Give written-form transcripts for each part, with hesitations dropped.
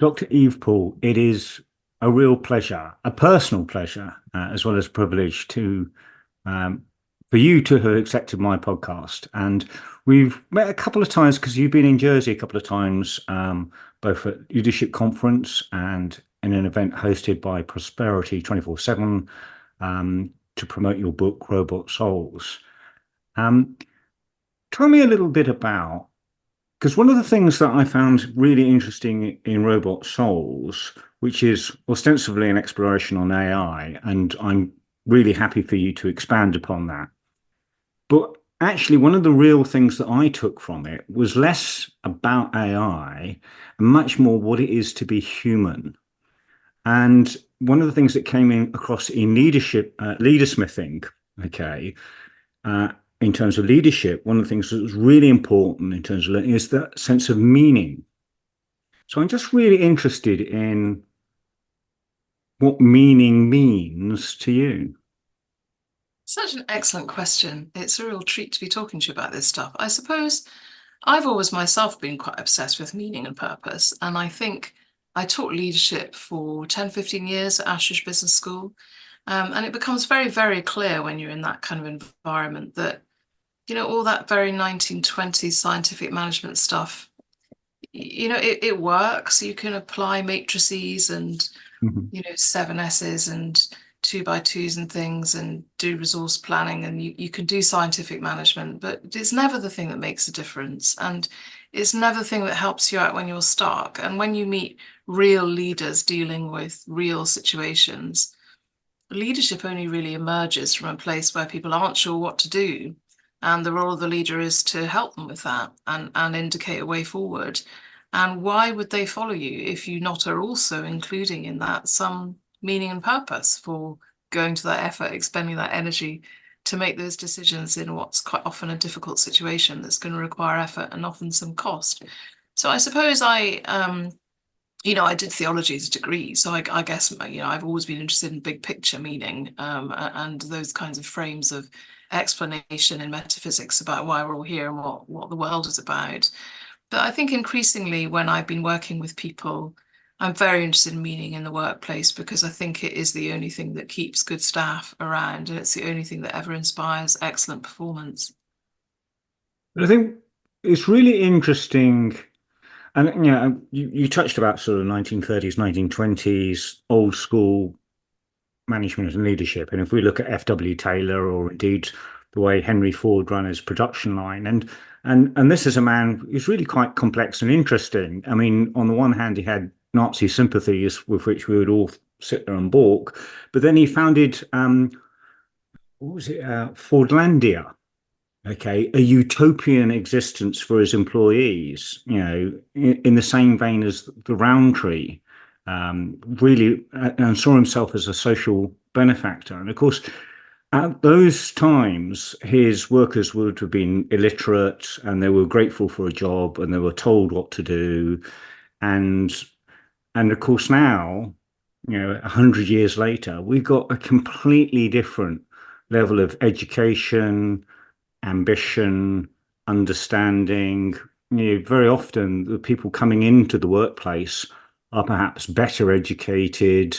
Dr. Eve Poole, it is a real pleasure, a personal pleasure, as well as a privilege um, for you to have accepted my podcast. And we've met a couple of times because you've been in Jersey a couple of times, both at Leadership Conference and in an event hosted by Prosperity 24/7 to promote your book, Robot Souls. Um, Tell me a little bit about, because one of the things that I found really interesting in Robot Souls, which is ostensibly an exploration on AI, and I'm really happy for you to expand upon that. But actually, one of the real things that I took from it was less about AI and much more what it is to be human. And one of the things that came in across in leadership, leadersmithing, okay, uh, in terms of leadership, one of the things that was really important in terms of learning is that sense of meaning. So I'm just really interested in what meaning means to you. Such an excellent question. It's a real treat to be talking to you about this stuff. I suppose I've always myself been quite obsessed with meaning and purpose. And I think I taught leadership for 10, 15 years at Ashridge Business School. And it becomes very, very clear when you're in that kind of environment that, all that very 1920s scientific management stuff, it works. You can apply matrices and Mhm. 7S's and 2x2s and things and do resource planning, and you can do scientific management, but it's never the thing that makes a difference. And it's never the thing that helps you out when you're stuck. And when you meet real leaders dealing with real situations, leadership only really emerges from a place where people aren't sure what to do. And the role of the leader is to help them with that and indicate a way forward. And why would they follow you if you not are also including in that some meaning and purpose for going to that effort, expending that energy to make those decisions in what's quite often a difficult situation that's going to require effort and often some cost. So I suppose I did theology as a degree, so I guess I've always been interested in big picture meaning and those kinds of frames of explanation in metaphysics about why we're all here and what the world is about. But I think increasingly when I've been working with people, I'm very interested in meaning in the workplace because I think it is the only thing that keeps good staff around, and it's the only thing that ever inspires excellent performance. But I think it's really interesting. And you touched about sort of 1930s, 1920s, old school management and leadership. And if we look at F.W. Taylor or indeed the way Henry Ford ran his production line, and this is a man who's really quite complex and interesting. I mean, on the one hand, he had Nazi sympathies with which we would all sit there and balk, but then he founded what was it, Fordlandia, okay, a utopian existence for his employees, in the same vein as the Roundtree, really, and saw himself as a social benefactor. And of course, at those times, his workers would have been illiterate and they were grateful for a job and they were told what to do. And and of course now, 100 years later, we've got a completely different level of education, ambition, understanding. Very often the people coming into the workplace are perhaps better educated,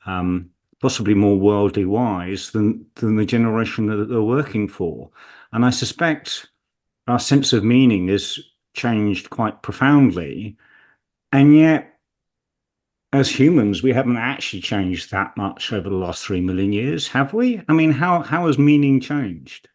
um, possibly more worldly wise than the generation that they're working for. And I suspect our sense of meaning has changed quite profoundly. And yet, as humans, we haven't actually changed that much over the last 3 million years, have we? I mean, how has meaning changed?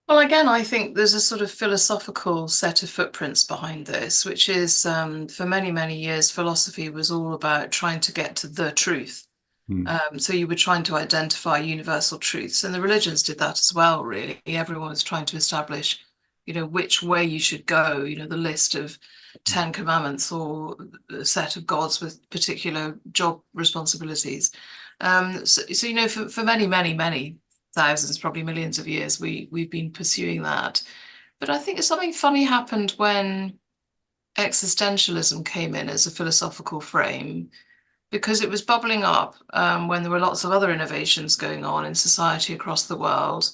Well, again, I think there's a sort of philosophical set of footprints behind this, which is for many, many years, philosophy was all about trying to get to the truth. Hmm. So you were trying to identify universal truths, and the religions did that as well, really. Everyone was trying to establish, which way you should go, the list of 10 commandments or a set of gods with particular job responsibilities. So for many, many, many thousands, probably millions of years, we've been pursuing that. But I think something funny happened when existentialism came in as a philosophical frame because it was bubbling up when there were lots of other innovations going on in society across the world.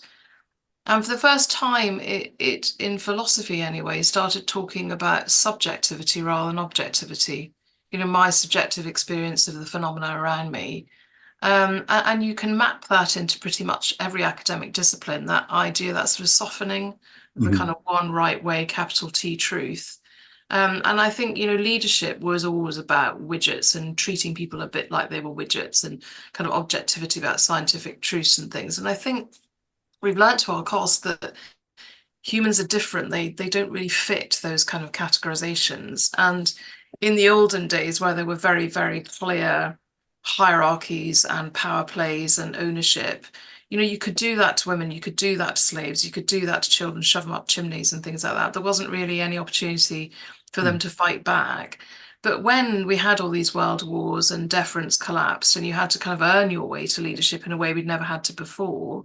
And for the first time, it in philosophy anyway, started talking about subjectivity rather than objectivity. My subjective experience of the phenomena around me. And you can map that into pretty much every academic discipline, that idea, that sort of softening of the kind Mhm. of one right way, capital T truth. And I think, leadership was always about widgets and treating people a bit like they were widgets, and kind of objectivity about scientific truths and things. And I think we've learned to our cost that humans are different. They don't really fit those kind of categorizations. And in the olden days, where there were very, very clear hierarchies and power plays and ownership, you could do that to women, you could do that to slaves, you could do that to children, shove them up chimneys and things like that. There wasn't really any opportunity for them to fight back. But when we had all these world wars and deference collapsed, and you had to kind of earn your way to leadership in a way we'd never had to before,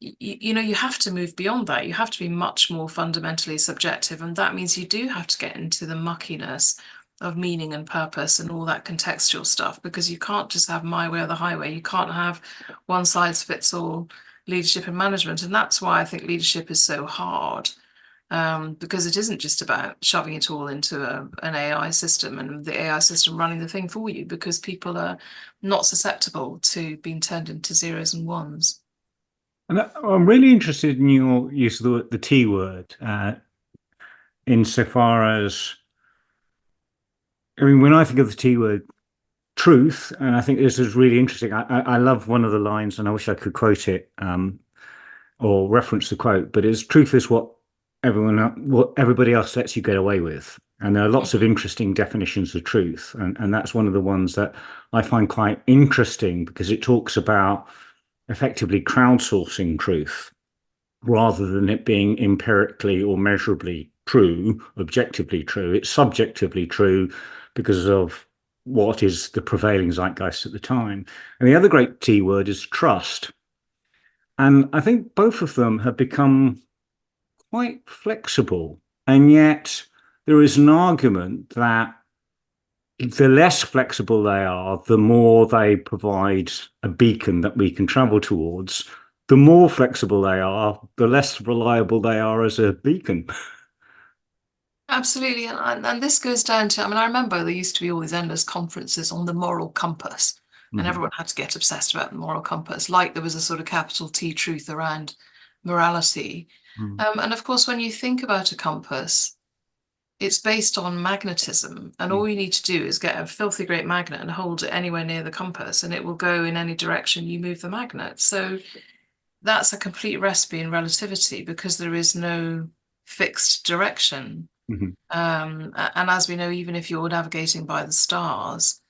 you have to move beyond that. You have to be much more fundamentally subjective, and that means you do have to get into the muckiness of meaning and purpose and all that contextual stuff, because you can't just have my way or the highway. You can't have one size fits all leadership and management. And that's why I think leadership is so hard, because it isn't just about shoving it all into an AI system and the AI system running the thing for you, because people are not susceptible to being turned into zeros and ones. And I'm really interested in your use of the T word, insofar as, I mean, when I think of the T word, truth, and I think this is really interesting. I love one of the lines, and I wish I could quote it, or reference the quote, but it's truth is what everybody else lets you get away with. And there are lots of interesting definitions of truth, and that's one of the ones that I find quite interesting, because it talks about effectively crowdsourcing truth rather than it being empirically or measurably true, objectively true. It's subjectively true because of what is the prevailing zeitgeist at the time. And the other great T word is trust. And I think both of them have become quite flexible. And yet there is an argument that the less flexible they are, the more they provide a beacon that we can travel towards. The more flexible they are, the less reliable they are as a beacon. Absolutely. And this goes down to, I mean, I remember there used to be all these endless conferences on the moral compass, and Mhm. everyone had to get obsessed about the moral compass, like there was a sort of capital T truth around morality. Mhm. And of course, when you think about a compass, it's based on magnetism, and all you need to do is get a filthy great magnet and hold it anywhere near the compass, and it will go in any direction you move the magnet. So that's a complete recipe in relativity, because there is no fixed direction. Mhm. And as we know, even if you're navigating by the stars,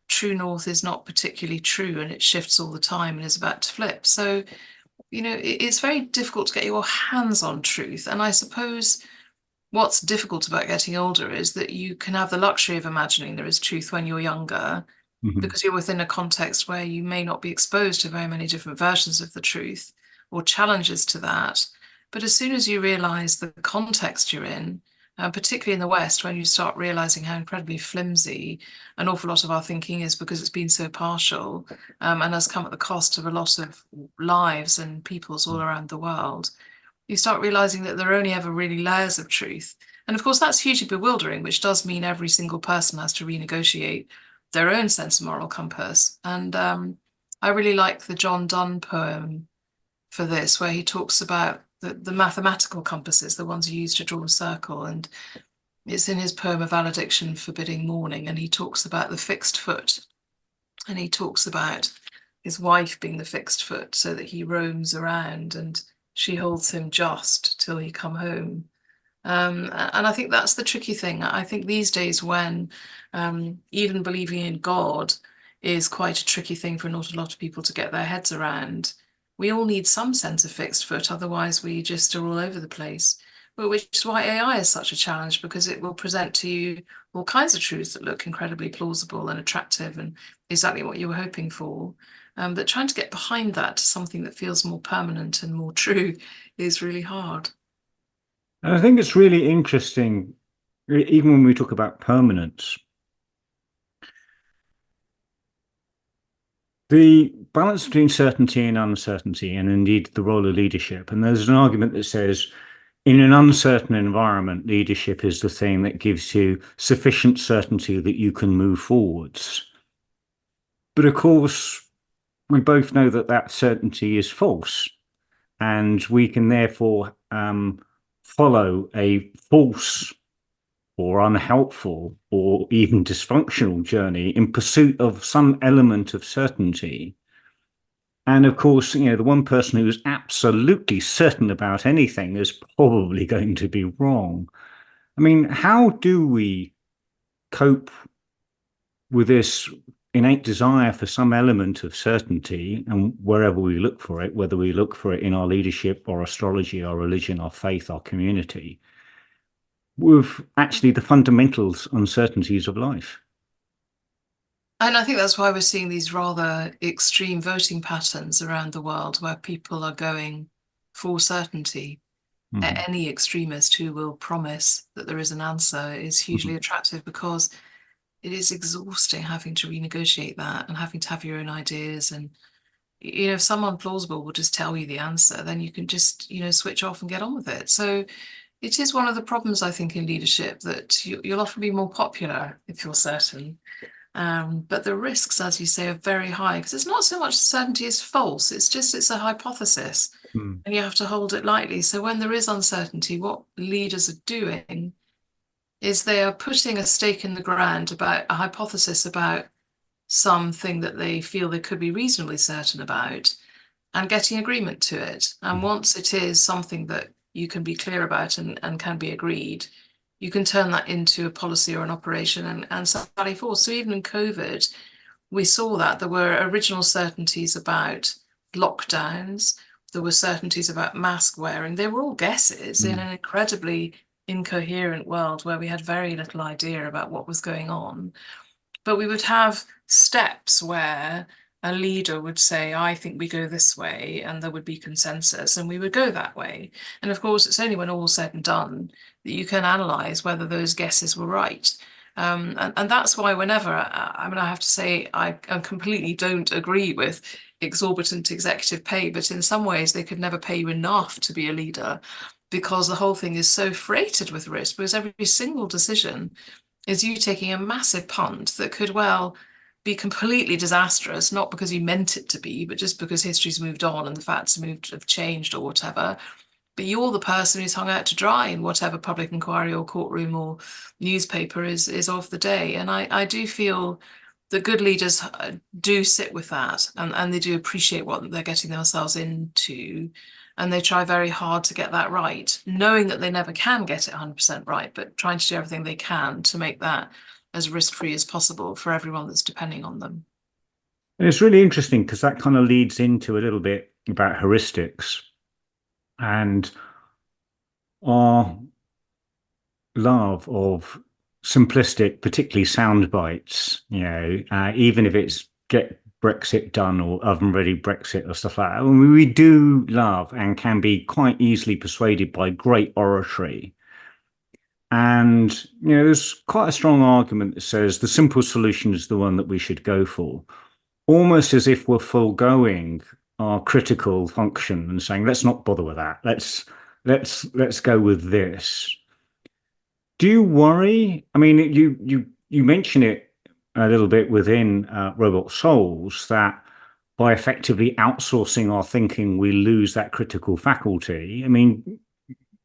true north is not particularly true, and it shifts all the time and is about to flip. So, it's very difficult to get your hands on truth. And I suppose what's difficult about getting older is that you can have the luxury of imagining there is truth when you're younger, Mhm. because you're within a context where you may not be exposed to very many different versions of the truth or challenges to that. But as soon as you realize the context you're in, particularly in the West, when you start realizing how incredibly flimsy an awful lot of our thinking is, because it's been so partial, and has come at the cost of a lot of lives and peoples all around the world, you start realizing that there are only ever really layers of truth. And of course, that's hugely bewildering, which does mean every single person has to renegotiate their own sense of moral compass. And I really like the John Donne poem for this, where he talks about the mathematical compasses, the ones you use to draw a circle. And it's in his poem, A Valediction Forbidding Mourning. And he talks about the fixed foot. And he talks about his wife being the fixed foot, so that he roams around and she holds him just till he come home. And I think that's the tricky thing. I think these days, when even believing in God is quite a tricky thing for not a lot of people to get their heads around, we all need some sense of fixed foot, otherwise we just are all over the place. But which is why AI is such a challenge, because it will present to you all kinds of truths that look incredibly plausible and attractive and exactly what you were hoping for. But trying to get behind that to something that feels more permanent and more true is really hard. And I think it's really interesting, even when we talk about permanence, the balance between certainty and uncertainty, and indeed the role of leadership. And there's an argument that says, in an uncertain environment, leadership is the thing that gives you sufficient certainty that you can move forwards. But of course, we both know that that certainty is false, and we can therefore follow a false or unhelpful or even dysfunctional journey in pursuit of some element of certainty. And of course, the one person who is absolutely certain about anything is probably going to be wrong. I mean, how do we cope with this innate desire for some element of certainty, and wherever we look for it, whether we look for it in our leadership or astrology, our religion, our faith, our community, with actually the fundamentals uncertainties of life? And I think that's why we're seeing these rather extreme voting patterns around the world where people are going for certainty. Mm-hmm. Any extremist who will promise that there is an answer is hugely attractive, because it is exhausting having to renegotiate that and having to have your own ideas. And, if someone plausible will just tell you the answer, then you can just, switch off and get on with it. So it is one of the problems, I think, in leadership, that you'll often be more popular if you're certain. But the risks, as you say, are very high, because it's not so much certainty is false, it's a hypothesis, and you have to hold it lightly. So when there is uncertainty, what leaders are doing is they are putting a stake in the ground about a hypothesis about something that they feel they could be reasonably certain about, and getting agreement to it. And once it is something that you can be clear about and can be agreed, you can turn that into a policy or an operation and sally forth. So even in COVID, we saw that there were original certainties about lockdowns, there were certainties about mask wearing. They were all guesses in an incredibly incoherent world where we had very little idea about what was going on. But we would have steps where a leader would say, I think we go this way, and there would be consensus, and we would go that way. And of course, it's only when all's said and done that you can analyze whether those guesses were right. And that's why whenever, I have to say, I completely don't agree with exorbitant executive pay, but in some ways they could never pay you enough to be a leader, because the whole thing is so freighted with risk, because every single decision is you taking a massive punt that could well be completely disastrous, not because you meant it to be, but just because history's moved on and the facts have changed or whatever. But you're the person who's hung out to dry in whatever public inquiry or courtroom or newspaper is of the day. And I do feel that good leaders do sit with that, and they do appreciate what they're getting themselves into, and they try very hard to get that right, knowing that they never can get it 100% right, but trying to do everything they can to make that as risk-free as possible for everyone that's depending on them. And it's really interesting because that kind of leads into a little bit about heuristics and our love of simplistic, particularly sound bites, even if it's get Brexit done or oven-ready Brexit or stuff like that. I mean, we do love and can be quite easily persuaded by great oratory. And, there's quite a strong argument that says the simple solution is the one that we should go for, almost as if we're foregoing our critical function and saying, let's not bother with that. Let's go with this. Do you worry? I mean, you mention it a little bit within Robot Souls, that by effectively outsourcing our thinking, we lose that critical faculty. I mean,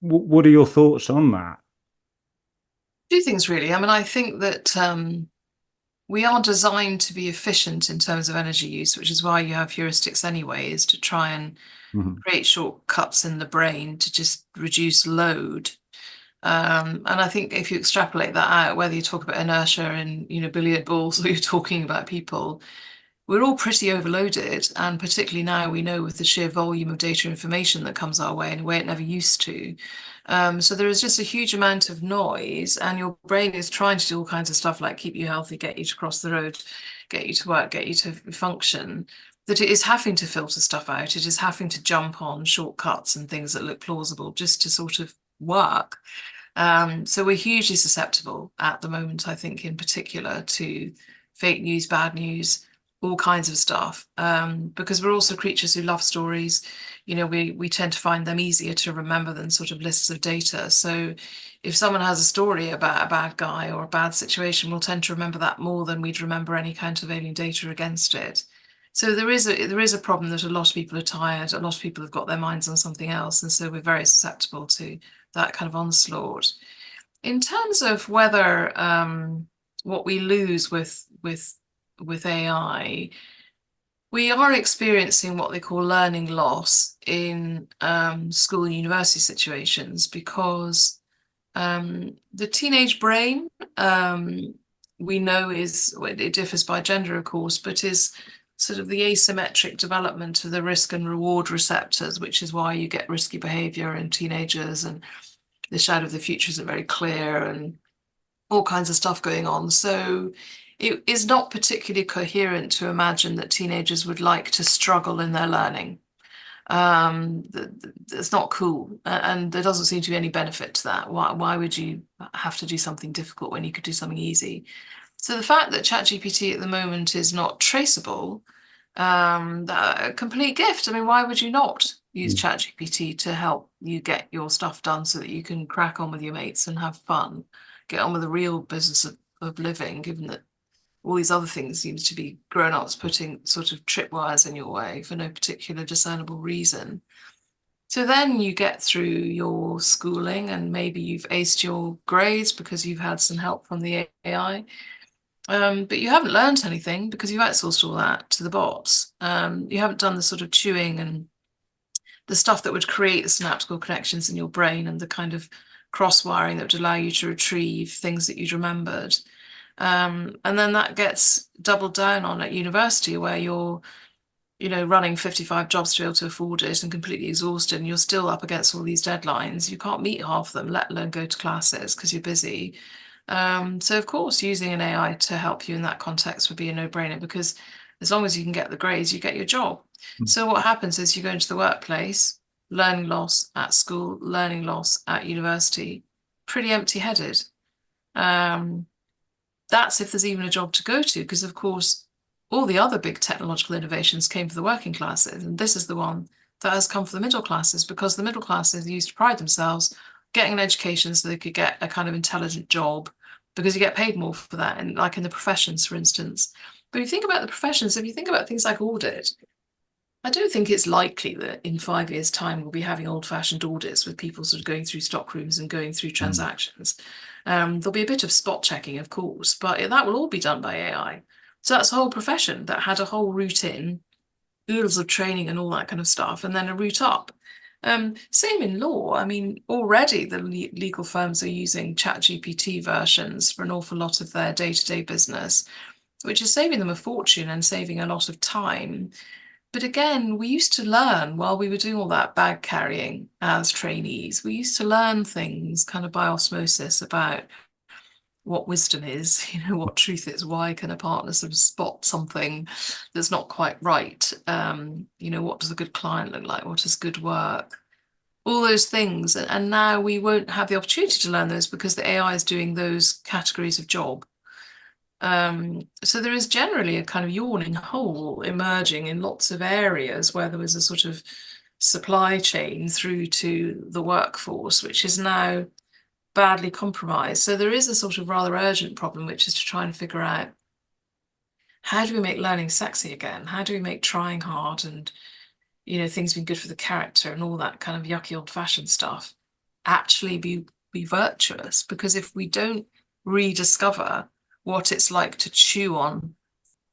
what are your thoughts on that? Two things, really. I think that we are designed to be efficient in terms of energy use, which is why you have heuristics anyway, is to try and create shortcuts in the brain to just reduce load. And I think if you extrapolate that out, whether you talk about inertia and billiard balls, or you're talking about people, we're all pretty overloaded. And particularly now, we know with the sheer volume of data information that comes our way in a way it never used to. So there is just a huge amount of noise, and your brain is trying to do all kinds of stuff like keep you healthy, get you to cross the road, get you to work, get you to function, that it is having to filter stuff out. It is having to jump on shortcuts and things that look plausible just to sort of work. So we're hugely susceptible at the moment, I think, in particular, to fake news, bad news, all kinds of stuff, because we're also creatures who love stories. We tend to find them easier to remember than sort of lists of data. So if someone has a story about a bad guy or a bad situation, we'll tend to remember that more than we'd remember any countervailing data against it. So there is a problem that a lot of people are tired, a lot of people have got their minds on something else, and so we're very susceptible to that kind of onslaught. In terms of whether what we lose with AI, we are experiencing what they call learning loss in school and university situations, because the teenage brain, we know it differs by gender, of course, but is sort of the asymmetric development of the risk and reward receptors, which is why you get risky behavior in teenagers, and the shadow of the future isn't very clear, and all kinds of stuff going on. So it is not particularly coherent to imagine that teenagers would like to struggle in their learning. It's not cool, and there doesn't seem to be any benefit to that. Why would you have to do something difficult when you could do something easy? So the fact that ChatGPT at the moment is not traceable, a complete gift. I mean, why would you not use ChatGPT to help you get your stuff done so that you can crack on with your mates and have fun, get on with the real business of living, given that all these other things seem to be grown-ups putting sort of tripwires in your way for no particular discernible reason. So then you get through your schooling and maybe you've aced your grades because you've had some help from the AI. But you haven't learned anything because you've outsourced all that to the bots. You haven't done the sort of chewing and the stuff that would create the synaptical connections in your brain and the kind of cross-wiring that would allow you to retrieve things that you'd remembered. And then that gets doubled down on at university, where you're, running 55 jobs to be able to afford it and completely exhausted, and you're still up against all these deadlines. You can't meet half of them, let alone go to classes because you're busy. So of course, using an AI to help you in that context would be a no-brainer, because as long as you can get the grades, you get your job. So what happens is you go into the workplace, learning loss at school, learning loss at university, pretty empty-headed. That's if there's even a job to go to, because of course, all the other big technological innovations came for the working classes, and this is the one that has come for the middle classes, because the middle classes used to pride themselves getting an education so they could get a kind of intelligent job, because you get paid more for that, and like in the professions, for instance. But if you think about the professions, if you think about things like audit, I don't think it's likely that in 5 years' time we'll be having old-fashioned audits with people sort of going through stock rooms and going through transactions. There'll be a bit of spot checking, of course, but that will all be done by AI. So that's a whole profession that had a whole route in, oodles of training and all that kind of stuff, and then a route up. Same in law. I mean, already the legal firms are using ChatGPT versions for an awful lot of their day-to-day business, which is saving them a fortune and saving a lot of time. But again, we used to learn while we were doing all that bag carrying as trainees. We used to learn things kind of by osmosis about what wisdom is, what truth is. Why can a partner sort of spot something that's not quite right? What does a good client look like? What is good work? All those things. And now we won't have the opportunity to learn those because the AI is doing those categories of job. So there is generally a kind of yawning hole emerging in lots of areas where there was a sort of supply chain through to the workforce, which is now badly compromised. So there is a sort of rather urgent problem, which is to try and figure out, how do we make learning sexy again? How do we make trying hard and, things being good for the character and all that kind of yucky old-fashioned stuff actually be virtuous? Because if we don't rediscover what it's like to chew on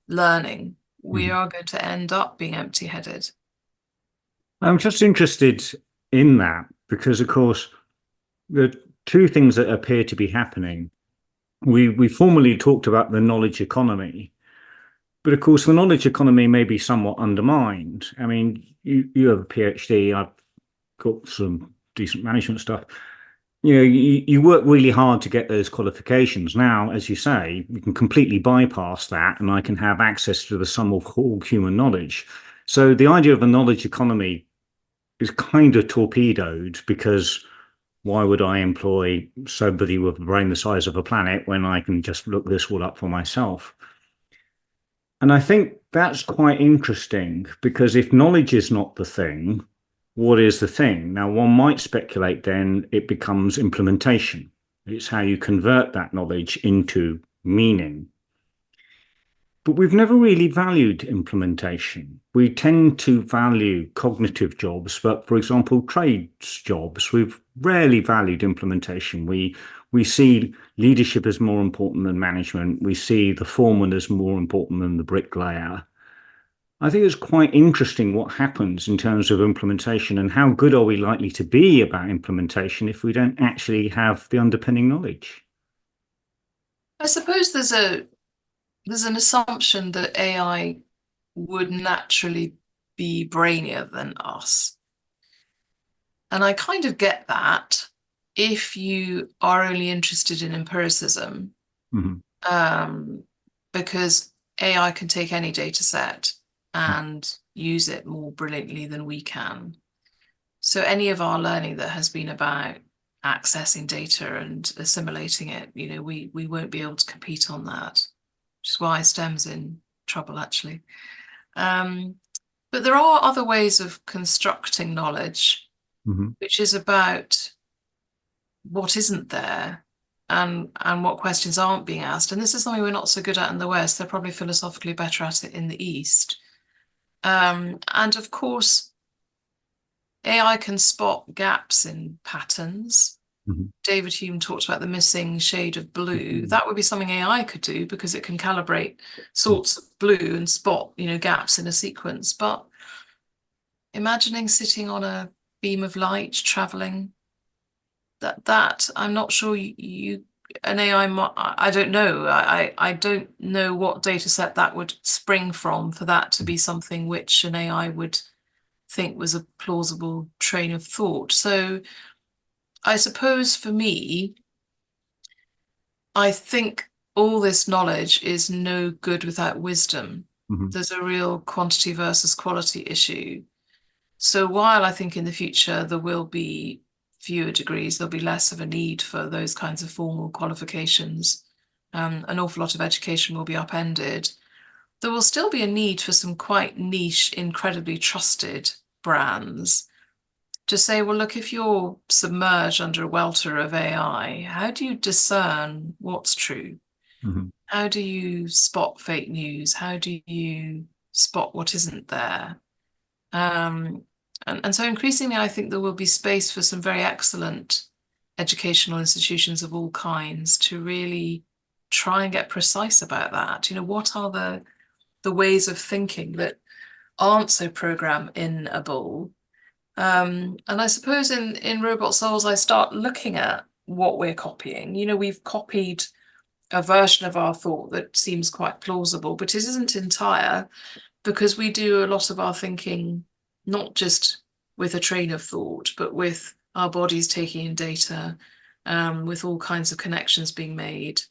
learning, we are going to end up being empty-headed. I'm just interested in that because, of course, the two things that appear to be happening. We formerly talked about the knowledge economy, but of course the knowledge economy may be somewhat undermined. I mean, you have a PhD, I've got some decent management stuff. You work really hard to get those qualifications. Now, as you say, you can completely bypass that, and I can have access to the sum of all human knowledge. So the idea of a knowledge economy is kind of torpedoed, because why would I employ somebody with a brain the size of a planet when I can just look this all up for myself? And I think that's quite interesting because if knowledge is not the thing, what is the thing? Now, one might speculate then it becomes implementation. It's how you convert that knowledge into meaning. But we've never really valued implementation. We tend to value cognitive jobs, but for example, trades jobs, we've rarely valued implementation. We see leadership as more important than management. We see the foreman as more important than the bricklayer. I think it's quite interesting what happens in terms of implementation and how good are we likely to be about implementation if we don't actually have the underpinning knowledge. I suppose there's an assumption that AI would naturally be brainier than us. And I kind of get that if you are only interested in empiricism, because AI can take any data set and use it more brilliantly than we can. So any of our learning that has been about accessing data and assimilating it, we won't be able to compete on that, which is why STEM's in trouble, actually. But there are other ways of constructing knowledge, which is about what isn't there and what questions aren't being asked. And this is something we're not so good at in the West. They're probably philosophically better at it in the East. And of course, AI can spot gaps in patterns. David Hume talked about the missing shade of blue. That would be something AI could do because it can calibrate sorts of blue and spot, gaps in a sequence. But imagining sitting on a beam of light traveling, that I'm not sure an AI, I don't know. I don't know what data set that would spring from for that to be something which an AI would think was a plausible train of thought. So I suppose for me, I think all this knowledge is no good without wisdom. There's a real quantity versus quality issue. So while I think in the future there will be fewer degrees, there'll be less of a need for those kinds of formal qualifications. An awful lot of education will be upended. There will still be a need for some quite niche, incredibly trusted brands to say, well, look, if you're submerged under a welter of AI, how do you discern what's true? How do you spot fake news? How do you spot what isn't there? And so increasingly, I think there will be space for some very excellent educational institutions of all kinds to really try and get precise about that. What are the ways of thinking that aren't so programmable? And I suppose in Robot Souls, I start looking at what we're copying. We've copied a version of our thought that seems quite plausible, but it isn't entire because we do a lot of our thinking not just with a train of thought, but with our bodies taking in data, with all kinds of connections being made,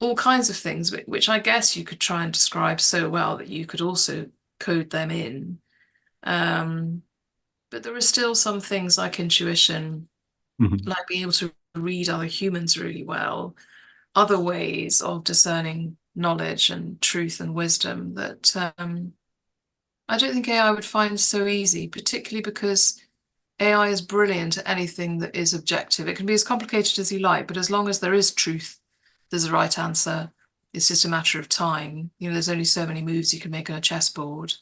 all kinds of things, which I guess you could try and describe so well that you could also code them in. But there are still some things like intuition, like being able to read other humans really well, other ways of discerning knowledge and truth and wisdom that I don't think AI would find so easy, particularly because AI is brilliant at anything that is objective. It can be as complicated as you like, but as long as there is truth, there's a right answer. It's just a matter of time. There's only so many moves you can make on a chessboard.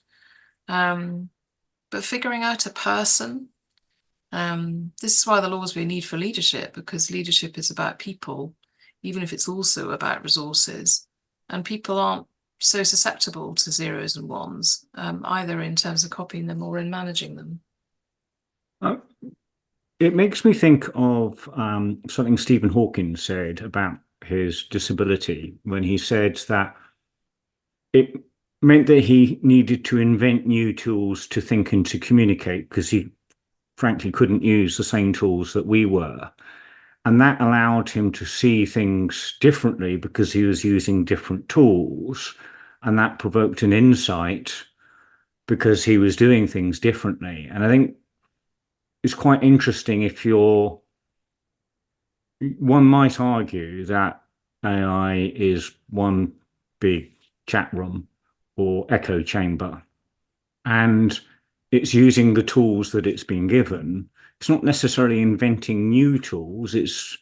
But figuring out a person, this is why there'll always be a need for leadership, because leadership is about people, even if it's also about resources. And people aren't so susceptible to zeros and ones, either in terms of copying them or in managing them. It makes me think of something Stephen Hawking said about his disability when he said that it meant that he needed to invent new tools to think and to communicate because he frankly couldn't use the same tools that we were. And that allowed him to see things differently because he was using different tools. And that provoked an insight because he was doing things differently. And I think it's quite interesting one might argue that AI is one big chat room or echo chamber, and it's using the tools that it's been given. It's not necessarily inventing new tools. It's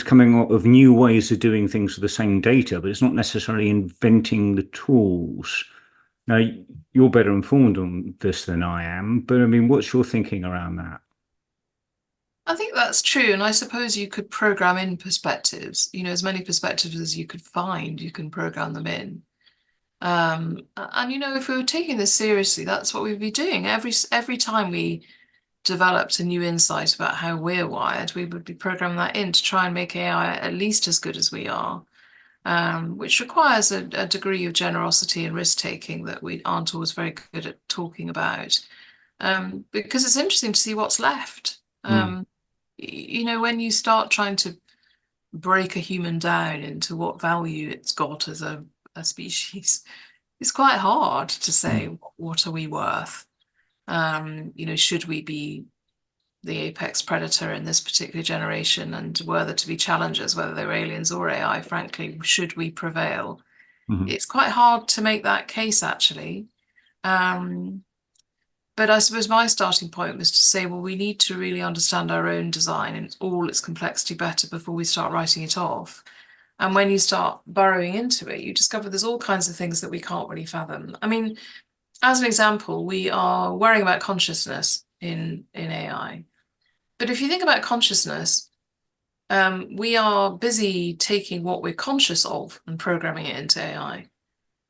coming up with new ways of doing things with the same data, but it's not necessarily inventing the tools. Now, you're better informed on this than I am, but I mean, what's your thinking around that? I think that's true. And I suppose you could program in perspectives, as many perspectives as you could find, you can program them in. And if we were taking this seriously, that's what we'd be doing. Every time we developed a new insight about how we're wired, we would be programming that in to try and make AI at least as good as we are, which requires a degree of generosity and risk-taking that we aren't always very good at talking about. Because it's interesting to see what's left. When you start trying to break a human down into what value it's got as a species, it's quite hard to say, what are we worth? Should we be the apex predator in this particular generation, and were there to be challengers, whether they were aliens or AI, frankly, should we prevail? It's quite hard to make that case, actually. But I suppose my starting point was to say, well, we need to really understand our own design and all its complexity better before we start writing it off. And when you start burrowing into it, you discover there's all kinds of things that we can't really fathom. I mean, as an example, we are worrying about consciousness in AI. But if you think about consciousness, we are busy taking what we're conscious of and programming it into AI.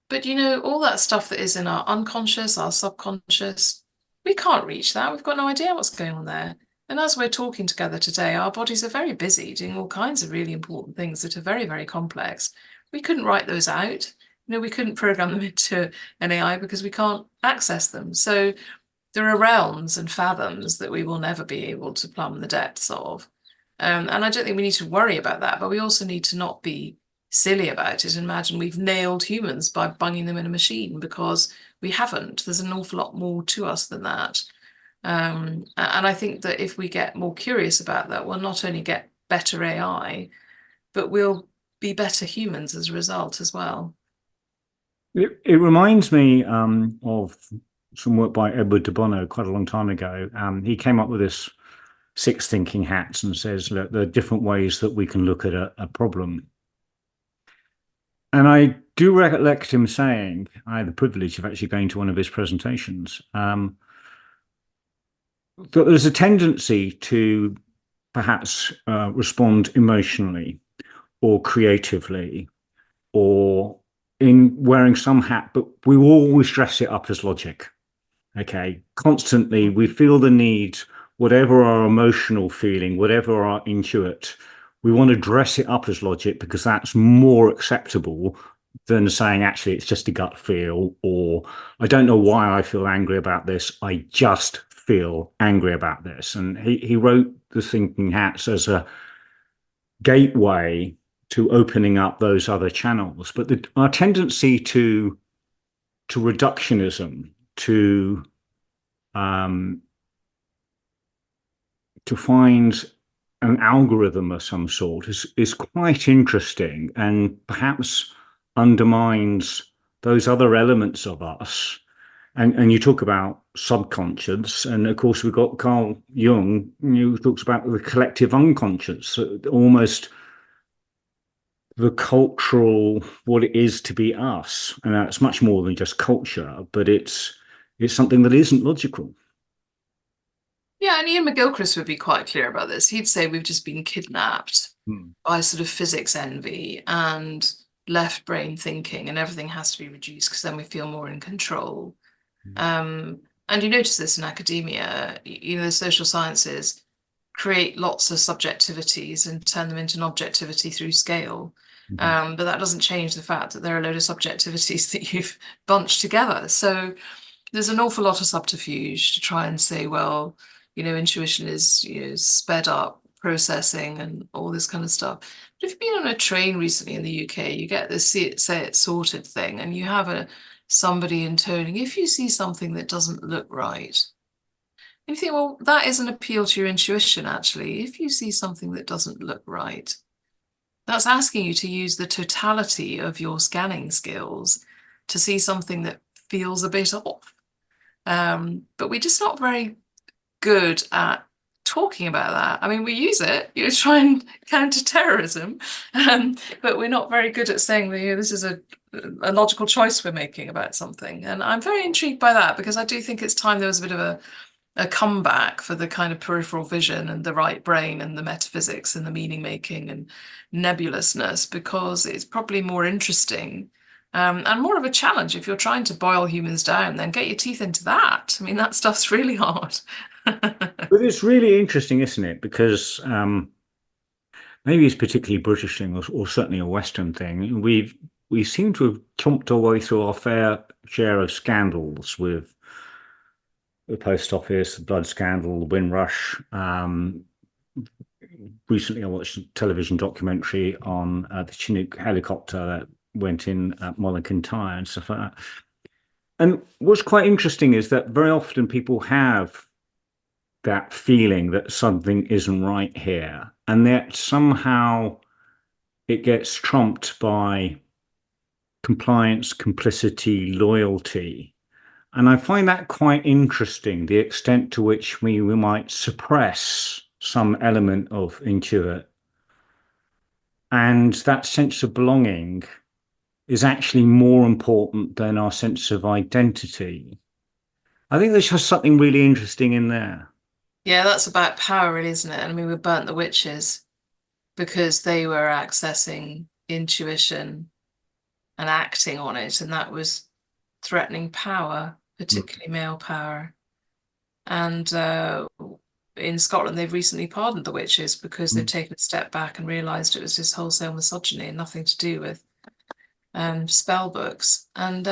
But all that stuff that is in our unconscious, our subconscious, we can't reach that. We've got no idea what's going on there. And as we're talking together today, our bodies are very busy doing all kinds of really important things that are very, very complex. We couldn't write those out. We couldn't program them into an AI because we can't access them. So there are realms and fathoms that we will never be able to plumb the depths of. And I don't think we need to worry about that, but we also need to not be silly about it and imagine we've nailed humans by bunging them in a machine, because we haven't. There's an awful lot more to us than that. And I think that if we get more curious about that, we'll not only get better AI, but we'll be better humans as a result as well. It reminds me of some work by Edward de Bono quite a long time ago. He came up with this 6 thinking hats and says, look, there are different ways that we can look at a problem. And I do recollect him saying, I had the privilege of actually going to one of his presentations, that there's a tendency to perhaps respond emotionally or creatively or in wearing some hat, but we always dress it up as logic. Okay, constantly we feel the need, whatever our emotional feeling, whatever our intuit, we want to dress it up as logic because that's more acceptable than saying, actually, it's just a gut feel, or I don't know why I feel angry about this. I just feel angry about this. And he wrote the thinking hats as a gateway to opening up those other channels. But our tendency to reductionism, to find an algorithm of some sort is quite interesting, and perhaps undermines those other elements of us. And you talk about subconscious, and of course we've got Carl Jung, who talks about the collective unconscious, almost the cultural, what it is to be us. And it's much more than just culture, but it's something that isn't logical. Yeah, and Ian McGilchrist would be quite clear about this. He'd say we've just been kidnapped by sort of physics envy and left brain thinking, and everything has to be reduced because then we feel more in control. And you notice this in academia, the social sciences create lots of subjectivities and turn them into an objectivity through scale. But that doesn't change the fact that there are a load of subjectivities that you've bunched together. So there's an awful lot of subterfuge to try and say, well, intuition is, sped up processing and all this kind of stuff. But if you've been on a train recently in the UK, you get this see it, say it, sorted thing, and you have somebody intoning, if you see something that doesn't look right, and you think, well, that is an appeal to your intuition, actually. If you see something that doesn't look right, that's asking you to use the totality of your scanning skills to see something that feels a bit off. But we're just not very good at talking about that. I mean, we use it, try and counter terrorism, but we're not very good at saying that this is a logical choice we're making about something. And I'm very intrigued by that, because I do think it's time there was a bit of a comeback for the kind of peripheral vision and the right brain and the metaphysics and the meaning making and nebulousness, because it's probably more interesting. And more of a challenge. If you're trying to boil humans down, then get your teeth into that. I mean, that stuff's really hard. But it's really interesting, isn't it? Because maybe it's particularly British thing, or certainly a Western thing. We seem to have chomped our way through our fair share of scandals, with the post office, the blood scandal, the Windrush. Recently, I watched a television documentary on the Chinook helicopter that went in at Kintyre and stuff like that. And what's quite interesting is that very often people have that feeling that something isn't right here, and that somehow it gets trumped by compliance, complicity, loyalty. And I find that quite interesting, the extent to which we might suppress some element of intuit. And that sense of belonging is actually more important than our sense of identity. I think there's just something really interesting in there. Yeah, that's about power, really, isn't it? I mean, we burnt the witches because they were accessing intuition and acting on it, and that was threatening power, particularly male power. And in Scotland, they've recently pardoned the witches because they've taken a step back and realised it was just wholesale misogyny and nothing to do with spell books. And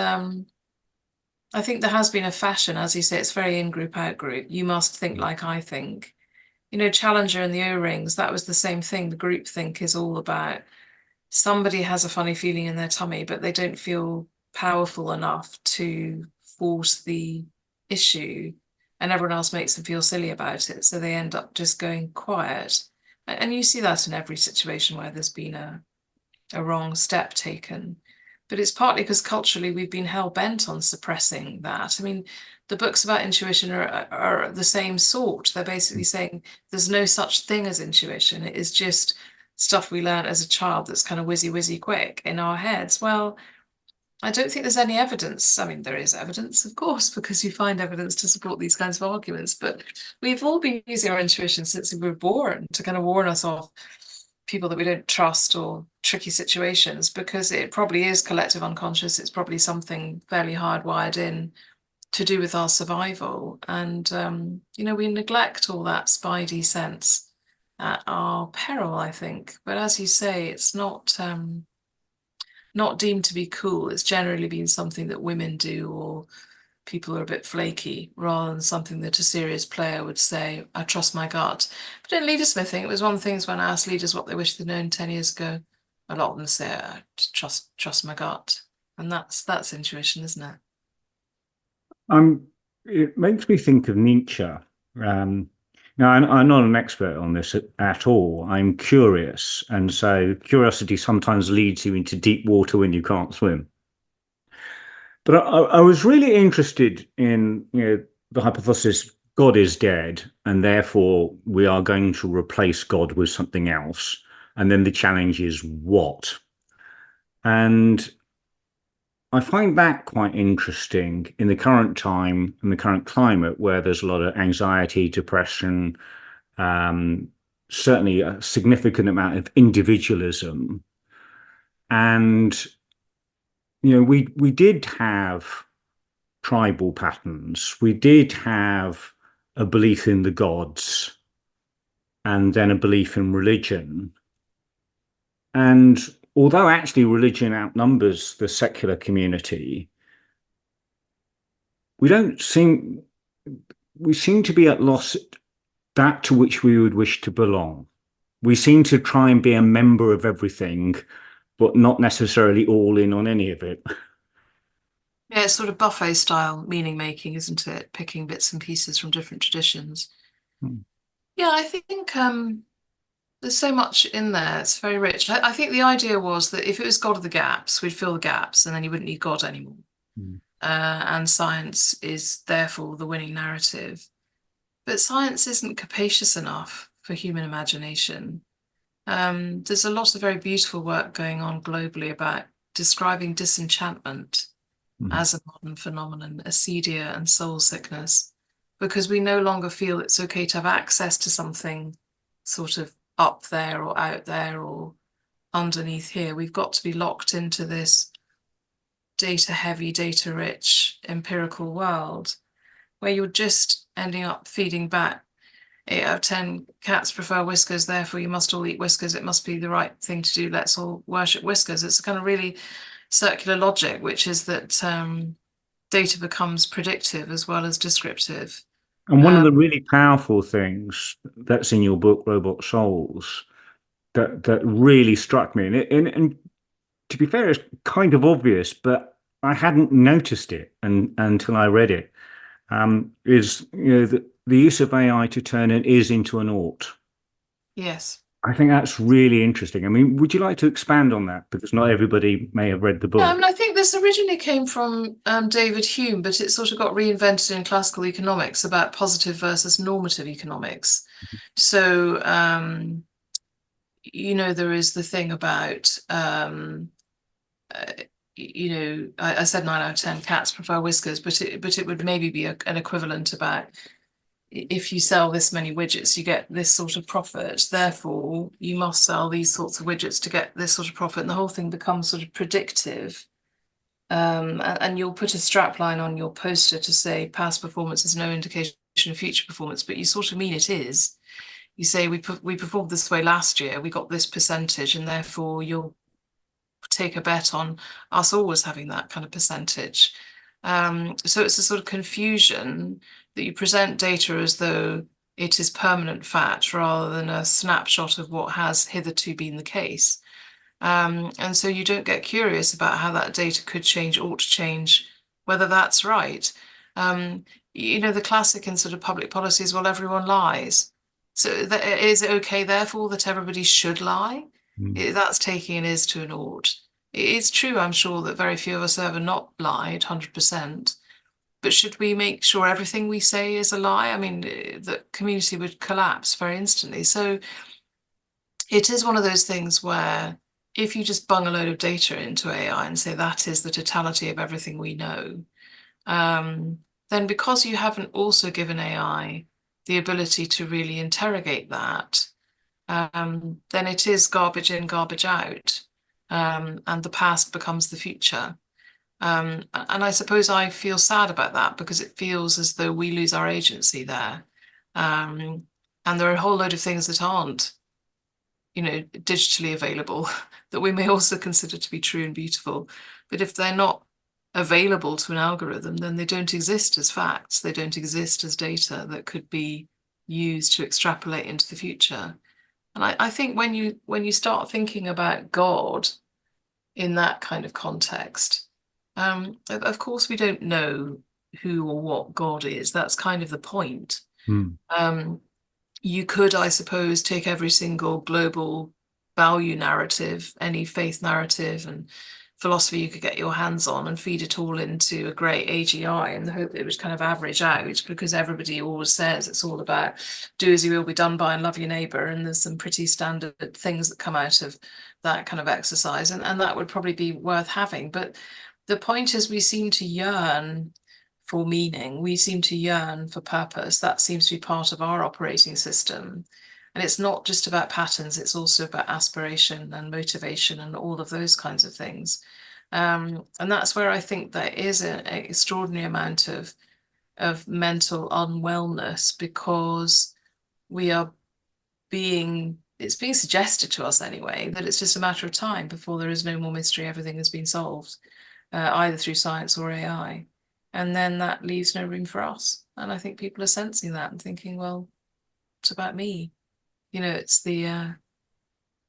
I think there has been a fashion, as you say, it's very in-group, out-group. You must think like I think. Challenger and the O-rings, that was the same thing. The group think is all about somebody has a funny feeling in their tummy, but they don't feel powerful enough to force the issue, and everyone else makes them feel silly about it. So they end up just going quiet. And you see that in every situation where there's been a wrong step taken. But it's partly because culturally we've been hell-bent on suppressing that. I mean, the books about intuition are the same sort. They're basically saying there's no such thing as intuition. It is just stuff we learn as a child that's kind of whizzy quick in our heads. Well, I don't think there's any evidence. I mean, there is evidence, of course, because you find evidence to support these kinds of arguments. But we've all been using our intuition since we were born to kind of warn us off people that we don't trust or tricky situations, because it probably is collective unconscious. It's probably something fairly hardwired in to do with our survival. And, we neglect all that spidey sense at our peril, I think. But as you say, it's not deemed to be cool. It's generally been something that women do, or people are a bit flaky, rather than something that a serious player would say, I trust my gut. But in leadersmithing, it was one of the things when I asked leaders what they wish they'd known 10 years ago, a lot of them say, I trust my gut. And that's intuition, isn't it? It makes me think of Nietzsche. Now, I'm not an expert on this at all. I'm curious, and so curiosity sometimes leads you into deep water when you can't swim. But I was really interested in, the hypothesis God is dead, and therefore we are going to replace God with something else. And then the challenge is what? And I find that quite interesting in the current time, in the current climate, where there's a lot of anxiety, depression, certainly a significant amount of individualism. And we did have tribal patterns. We did have a belief in the gods, and then a belief in religion. And although actually religion outnumbers the secular community, we seem to be at loss that to which we would wish to belong. We seem to try and be a member of everything, but not necessarily all in on any of it. Yeah, it's sort of buffet style meaning making, isn't it? Picking bits and pieces from different traditions. Yeah, I think there's so much in there. It's very rich. I think the idea was that if it was God of the gaps, we'd fill the gaps and then you wouldn't need God anymore. and science is therefore the winning narrative. But science isn't capacious enough for human imagination. There's a lot of very beautiful work going on globally about describing disenchantment as a modern phenomenon, acedia and soul sickness, because we no longer feel it's okay to have access to something sort of up there or out there or underneath here. We've got to be locked into this data heavy, data rich, empirical world where you're just ending up feeding back 8 out of 10 cats prefer whiskers, therefore you must all eat whiskers. It must be the right thing to do. Let's all worship whiskers. It's a kind of really circular logic, which is that data becomes predictive as well as descriptive. And one of the really powerful things that's in your book, Robot Souls, that really struck me, and to be fair, it's kind of obvious, but I hadn't noticed it until I read it, is the use of AI to turn an is into an ought. Yes. I think that's really interesting. I mean, would you like to expand on that? Because not everybody may have read the book. Yeah, I mean, I think this originally came from David Hume, but it sort of got reinvented in classical economics about positive versus normative economics. So, there is the thing about, I said 9 out of 10 cats prefer whiskers, but it would maybe be an equivalent about if you sell this many widgets, you get this sort of profit. Therefore, you must sell these sorts of widgets to get this sort of profit. And the whole thing becomes sort of predictive. And you'll put a strapline on your poster to say past performance is no indication of future performance, but you sort of mean it is. You say we performed this way last year, we got this percentage, and therefore you'll take a bet on us always having that kind of percentage. So it's a sort of confusion that you present data as though it is permanent fact rather than a snapshot of what has hitherto been the case. And so you don't get curious about how that data could change, ought to change, whether that's right. The classic in sort of public policy is, well, everyone lies. So is it okay, therefore, that everybody should lie? That's taking an is to an ought. It is true, I'm sure, that very few of us have ever not lied 100%. But should we make sure everything we say is a lie? I mean, the community would collapse very instantly. So it is one of those things where if you just bung a load of data into AI and say that is the totality of everything we know, then because you haven't also given AI the ability to really interrogate that, then it is garbage in, garbage out, and the past becomes the future. And I suppose I feel sad about that because it feels as though we lose our agency there. And there are a whole load of things that aren't, digitally available that we may also consider to be true and beautiful. But if they're not available to an algorithm, then they don't exist as facts. They don't exist as data that could be used to extrapolate into the future. And I think when you start thinking about God in that kind of context, of course, we don't know who or what God is. That's kind of the point. You could, I suppose, take every single global value narrative, any faith narrative and philosophy you could get your hands on and feed it all into a great AGI in the hope that it would kind of average out, because everybody always says it's all about do as you will be done by and love your neighbor. And there's some pretty standard things that come out of that kind of exercise. And that would probably be worth having. But the point is we seem to yearn for meaning. We seem to yearn for purpose. That seems to be part of our operating system. And it's not just about patterns, it's also about aspiration and motivation and all of those kinds of things. And that's where I think there is an extraordinary amount of mental unwellness, because it's being suggested to us anyway, that it's just a matter of time before there is no more mystery, everything has been solved, either through science or AI. And then that leaves no room for us. And I think people are sensing that and thinking, well, what about me? It's the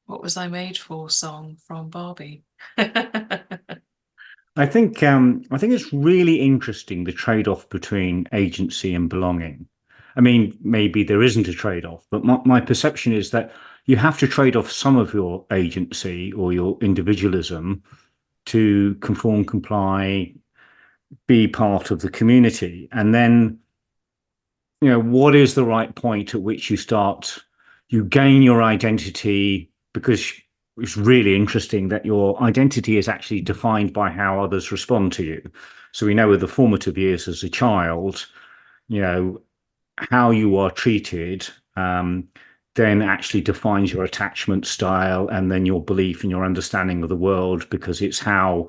What Was I Made For song from Barbie. I think it's really interesting, the trade-off between agency and belonging. I mean, maybe there isn't a trade-off, but my perception is that you have to trade off some of your agency or your individualism to conform, comply, be part of the community. And then, what is the right point at which you gain your identity? Because it's really interesting that your identity is actually defined by how others respond to you. So we know with the formative years as a child, you know, how you are treated, then actually defines your attachment style and then your belief and your understanding of the world, because it's how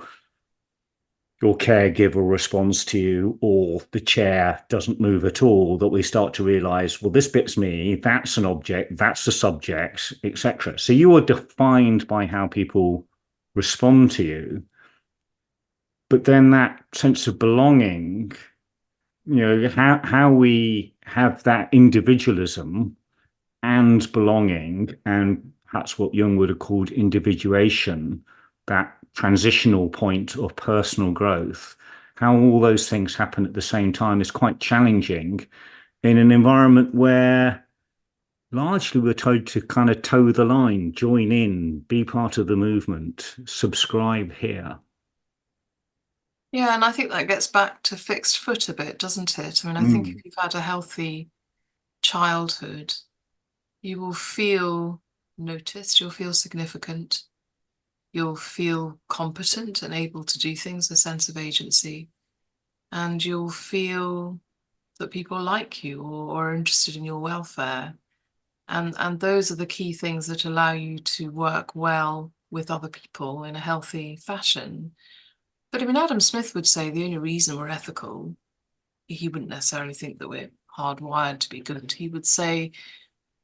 your caregiver responds to you, or the chair doesn't move at all, that we start to realize, well, this bit's me, that's an object, that's the subject, etc. So you are defined by how people respond to you. But then that sense of belonging, how we have that individualism and belonging, and that's what Jung would have called individuation, that transitional point of personal growth, how all those things happen at the same time is quite challenging in an environment where largely we're told to kind of toe the line, join in, be part of the movement, subscribe here. Yeah, and I think that gets back to fixed foot a bit, doesn't it? I mean, I think if you've had a healthy childhood, you will feel noticed, you'll feel significant, you'll feel competent and able to do things, a sense of agency, and you'll feel that people like you or are interested in your welfare. And those are the key things that allow you to work well with other people in a healthy fashion. But I mean, Adam Smith would say the only reason we're ethical, he wouldn't necessarily think that we're hardwired to be good. He would say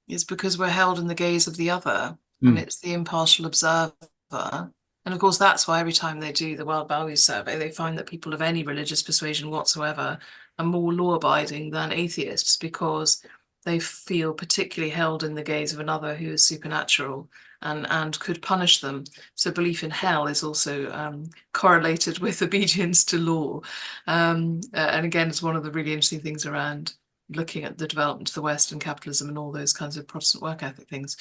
it's because we're held in the gaze of the other, and it's the impartial observer. And of course, that's why every time they do the World Values Survey, they find that people of any religious persuasion whatsoever are more law-abiding than atheists, because they feel particularly held in the gaze of another who is supernatural and could punish them. So belief in hell is also correlated with obedience to law. And again, it's one of the really interesting things around looking at the development of the West and capitalism and all those kinds of Protestant work ethic things.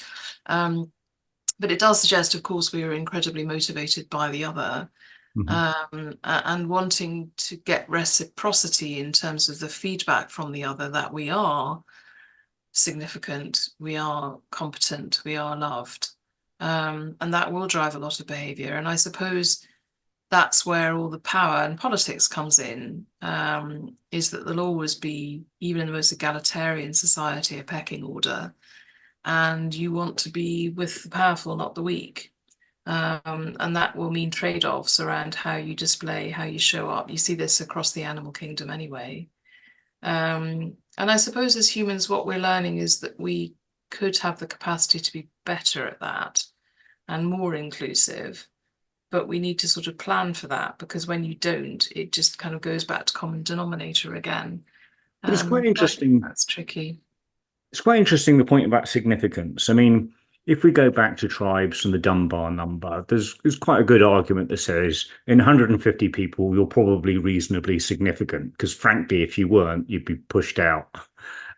But it does suggest, of course, we are incredibly motivated by the other, and wanting to get reciprocity in terms of the feedback from the other that we are significant, we are competent, we are loved. And that will drive a lot of behavior. And I suppose that's where all the power and politics comes in, is that there'll always be, even in the most egalitarian society, a pecking order. And you want to be with the powerful, not the weak. And that will mean trade-offs around how you display, how you show up. You see this across the animal kingdom anyway. And I suppose as humans, what we're learning is that we could have the capacity to be better at that and more inclusive, but we need to sort of plan for that, because when you don't, it just kind of goes back to common denominator again. But it's quite interesting. That's tricky. It's quite interesting, the point about significance. I mean, if we go back to tribes and the Dunbar number, there's quite a good argument that says in 150 people, you're probably reasonably significant, because frankly, if you weren't, you'd be pushed out.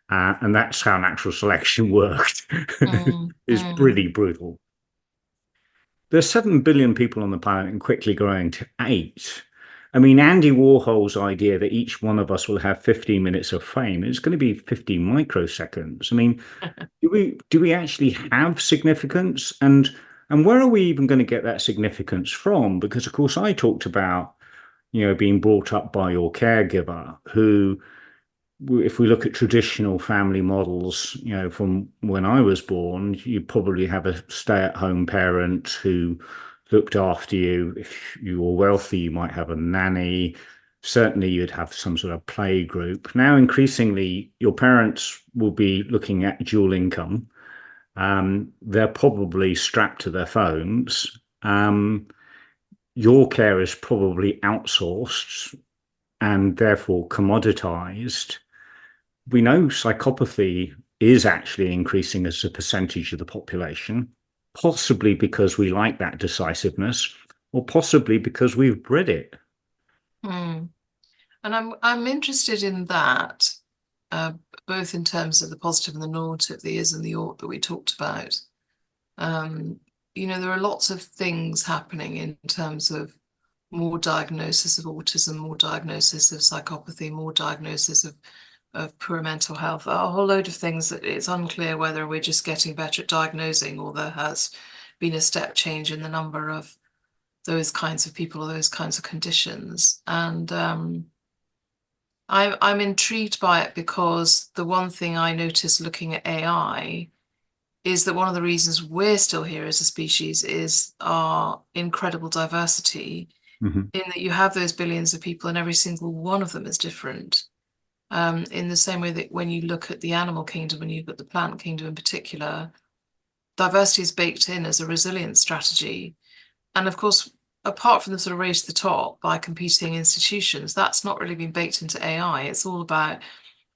And that's how natural selection worked. It's pretty brutal. There's 7 billion people on the planet and quickly growing to 8. I mean, Andy Warhol's idea that each one of us will have 15 minutes of fame is going to be 50 microseconds. I mean, do we actually have significance? And where are we even going to get that significance from? Because of course, I talked about, being brought up by your caregiver, who, if we look at traditional family models, from when I was born, you probably have a stay-at-home parent who looked after you. If you were wealthy, you might have a nanny. Certainly, you'd have some sort of play group. Now, increasingly, your parents will be looking at dual income. They're probably strapped to their phones. Your care is probably outsourced and therefore commoditized. We know psychopathy is actually increasing as a percentage of the population, possibly because we like that decisiveness, or possibly because we've bred it. And I'm interested in that, both in terms of the positive and the normative, the is and the ought that we talked about. There are lots of things happening in terms of more diagnosis of autism, more diagnosis of psychopathy, more diagnosis of poor mental health, a whole load of things that it's unclear whether we're just getting better at diagnosing or there has been a step change in the number of those kinds of people or those kinds of conditions. And I'm intrigued by it because the one thing I noticed looking at AI is that one of the reasons we're still here as a species is our incredible diversity, Mhm. in that you have those billions of people and every single one of them is different. In the same way that when you look at the animal kingdom and you look at the plant kingdom in particular, diversity is baked in as a resilience strategy. And of course, apart from the sort of race to the top by competing institutions, that's not really been baked into AI. It's all about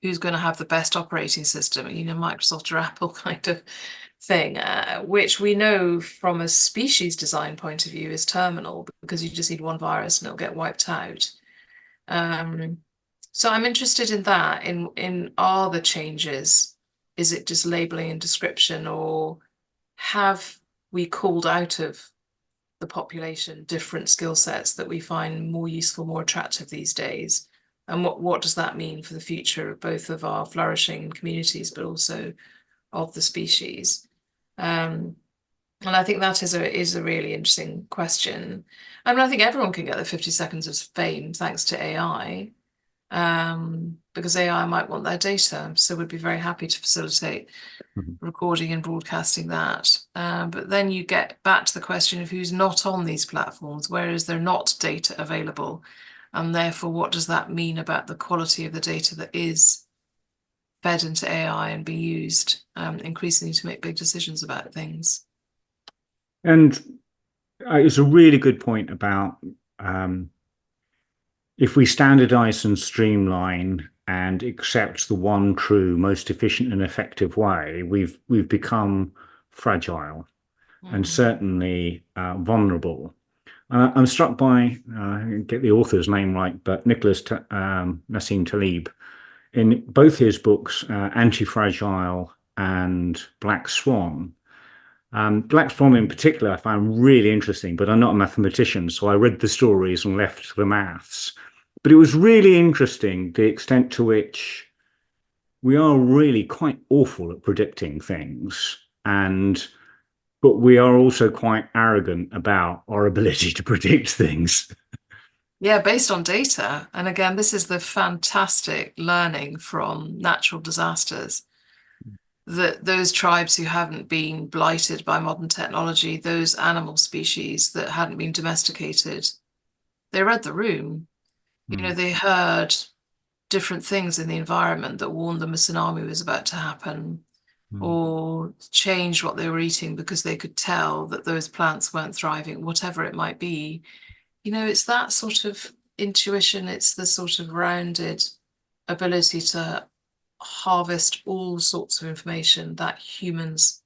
who's going to have the best operating system, Microsoft or Apple kind of thing, which we know from a species design point of view is terminal because you just need one virus and it'll get wiped out. So I'm interested in that, in are the changes, is it just labeling and description, or have we called out of the population different skill sets that we find more useful, more attractive these days? And what does that mean for the future of both of our flourishing communities, but also of the species? And I think that is a really interesting question. I mean, I think everyone can get their 50 seconds of fame thanks to AI, because AI might want their data. So we'd be very happy to facilitate Mhm. recording and broadcasting that. But then you get back to the question of who's not on these platforms, where is there not data available? And therefore, what does that mean about the quality of the data that is fed into AI and being used increasingly to make big decisions about things? And it's a really good point about if we standardize and streamline and accept the one true, most efficient and effective way, we've become fragile and certainly vulnerable. I'm struck by, get the author's name right, but Nassim Taleb, in both his books, Anti-Fragile and Black Swan. Black Swan in particular, I found really interesting, but I'm not a mathematician, so I read the stories and left the maths. But it was really interesting the extent to which we are really quite awful at predicting things, but we are also quite arrogant about our ability to predict things. Yeah, based on data. And again, this is the fantastic learning from natural disasters, that those tribes who haven't been blighted by modern technology, those animal species that hadn't been domesticated, they read the room. They heard different things in the environment that warned them a tsunami was about to happen, or changed what they were eating because they could tell that those plants weren't thriving, whatever it might be. It's that sort of intuition, it's the sort of rounded ability to harvest all sorts of information that humans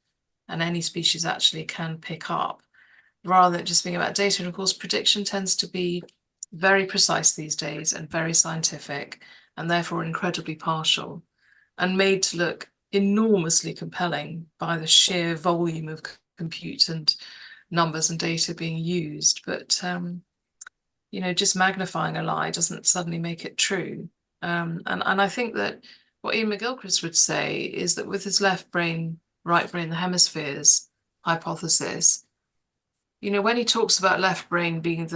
and any species actually can pick up, rather than just being about data. And of course, prediction tends to be very precise these days and very scientific, and therefore incredibly partial, and made to look enormously compelling by the sheer volume of compute and numbers and data being used. But just magnifying a lie doesn't suddenly make it true. And I think that what Ian McGilchrist would say is that with his left brain, right brain, the hemispheres hypothesis, when he talks about left brain being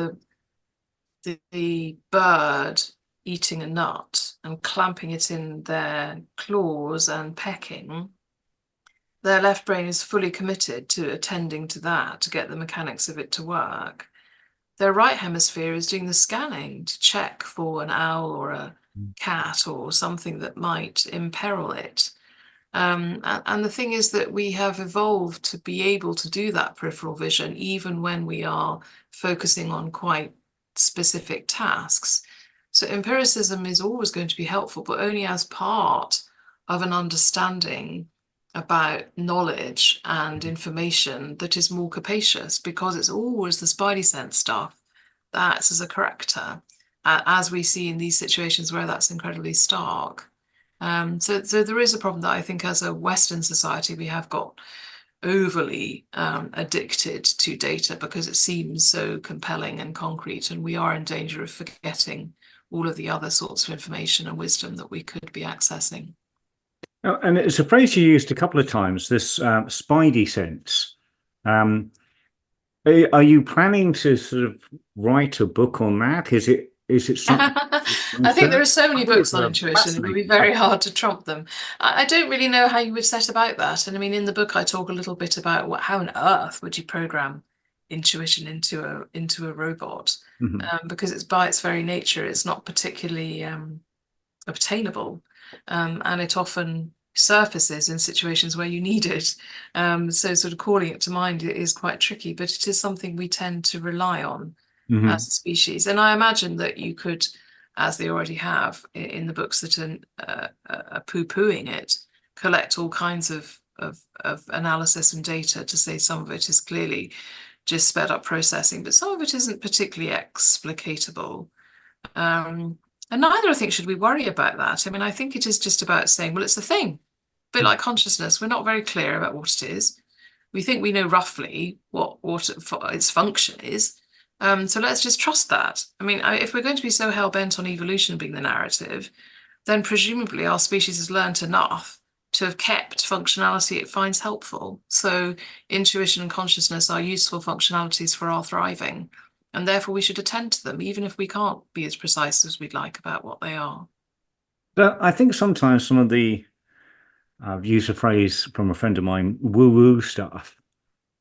the bird eating a nut and clamping it in their claws and pecking, their left brain is fully committed to attending to that, to get the mechanics of it to work. Their right hemisphere is doing the scanning to check for an owl or a cat or something that might imperil it. And the thing is that we have evolved to be able to do that peripheral vision, even when we are focusing on quite specific tasks. So empiricism is always going to be helpful, but only as part of an understanding about knowledge and information that is more capacious, because it's always the spidey sense stuff that acts as a corrector, as we see in these situations where that's incredibly stark. So there is a problem that I think as a Western society we have got overly addicted to data because it seems so compelling and concrete, and we are in danger of forgetting all of the other sorts of information and wisdom that we could be accessing. Oh, and it's a phrase you used a couple of times, this spidey sense. Are you planning to sort of write a book on that? Is it something? I think there are so many books on It's intuition, it would be very hard to trump them. I don't really know how you would set about that. And I mean, in the book, I talk a little bit about how on earth would you program intuition into a robot? Because it's by its very nature, it's not particularly obtainable, and it often surfaces in situations where you need it. So sort of calling it to mind is quite tricky, but it is something we tend to rely on as a species. And I imagine that you could, as they already have in the books that are poo-pooing it, collect all kinds of analysis and data to say some of it is clearly just sped up processing, but some of it isn't particularly explicatable. And neither, I think, should we worry about that. I mean, I think it is just about saying, well, it's a thing. A bit like consciousness, we're not very clear about what it is. We think we know roughly what its function is. So let's just trust that. I mean, if we're going to be so hell-bent on evolution being the narrative, then presumably our species has learned enough to have kept functionality it finds helpful. So intuition and consciousness are useful functionalities for our thriving. And therefore we should attend to them, even if we can't be as precise as we'd like about what they are. But I think sometimes some of the, I've used a phrase from a friend of mine, woo-woo stuff,